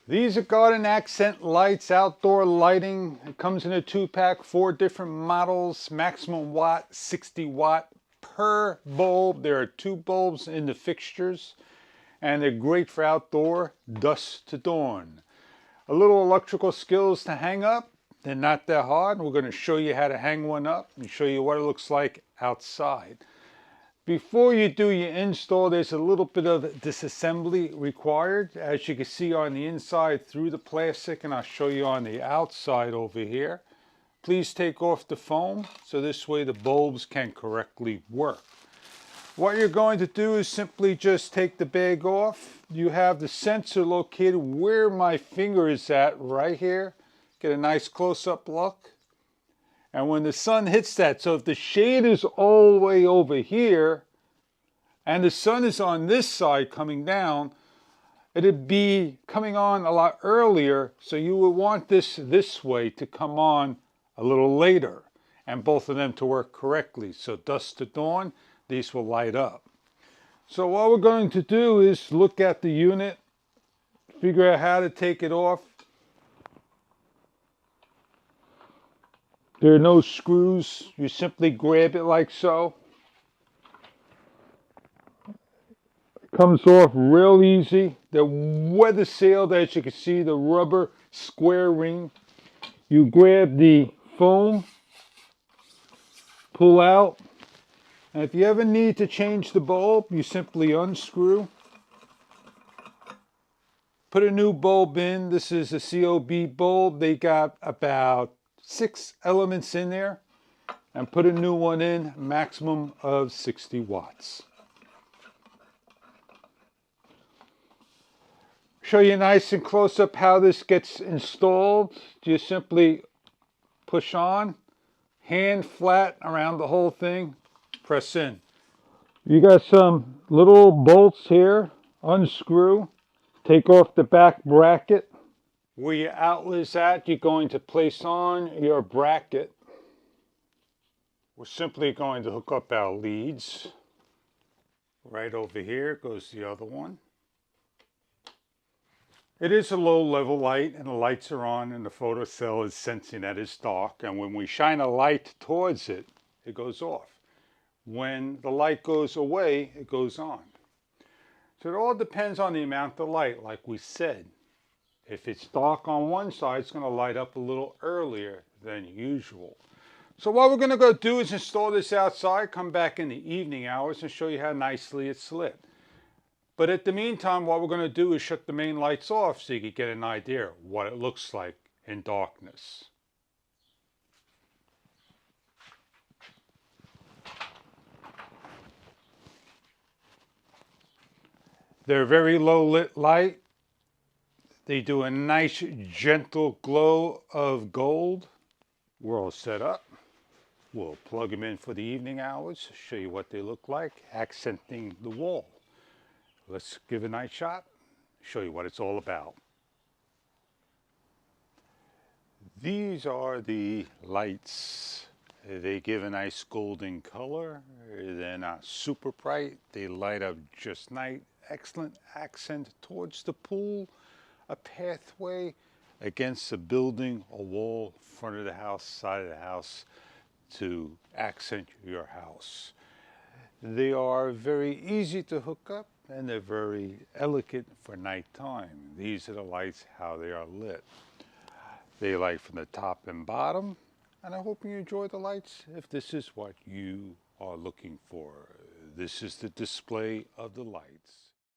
These are garden accent lights, outdoor lighting. It comes in a 2-pack, 4 different models, maximum watt, 60 watt per bulb. There are 2 bulbs in the fixtures, and they're great for outdoor, dusk to dawn. A little electrical skills to hang up. They're not that hard. We're going to show you how to hang one up and show you what it looks like outside. Before you do your install, there's a little bit of disassembly required, as you can see on the inside through the plastic, and I'll show you on the outside over here. Please take off the foam so this way the bulbs can correctly work. What you're going to do is simply just take the bag off. You have the sensor located where my finger is at, right here. Get a nice close-up look. And when the sun hits that, so if the shade is all the way over here and the sun is on this side coming down, it'd be coming on a lot earlier, so you would want this way to come on a little later, and both of them to work correctly. So dusk to dawn, these will light up. So what we're going to do is look at the unit, figure out how to take it off. There are no screws. You simply grab it like so. It comes off real easy. They're weather sealed, as you can see, the rubber square ring. You grab the foam, pull out, and if you ever need to change the bulb, you simply unscrew. Put a new bulb in. This is a COB bulb. They got about 6 elements in there, and put a new one in, maximum of 60 watts. Show you nice and close up how this gets installed. You simply push on, hand flat around the whole thing, press in. You got some little bolts here, unscrew, take off the back bracket. Where your outlet is at, you're going to place on your bracket. We're simply going to hook up our leads. Right over here goes the other one. It is a low level light, and the lights are on, and the photocell is sensing that it's dark, and when we shine a light towards it, it goes off. When the light goes away, it goes on. So it all depends on the amount of light, like we said. If it's dark on one side, it's going to light up a little earlier than usual. So what we're going to go do is install this outside, come back in the evening hours and show you how nicely it's lit. But at the meantime, what we're going to do is shut the main lights off so you can get an idea of what it looks like in darkness. They're very low lit light. They do a nice gentle glow of gold. We're all set up. We'll plug them in for the evening hours, show you what they look like, accenting the wall. Let's give a nice shot, show you what it's all about. These are the lights. They give a nice golden color. They're not super bright. They light up just nice. Excellent accent towards the pool, a pathway against a building, a wall, front of the house, side of the house, to accent your house. They are very easy to hook up, and they're very elegant for nighttime. These are the lights, how they are lit. They light from the top and bottom, and I hope you enjoy the lights if this is what you are looking for. This is the display of the lights.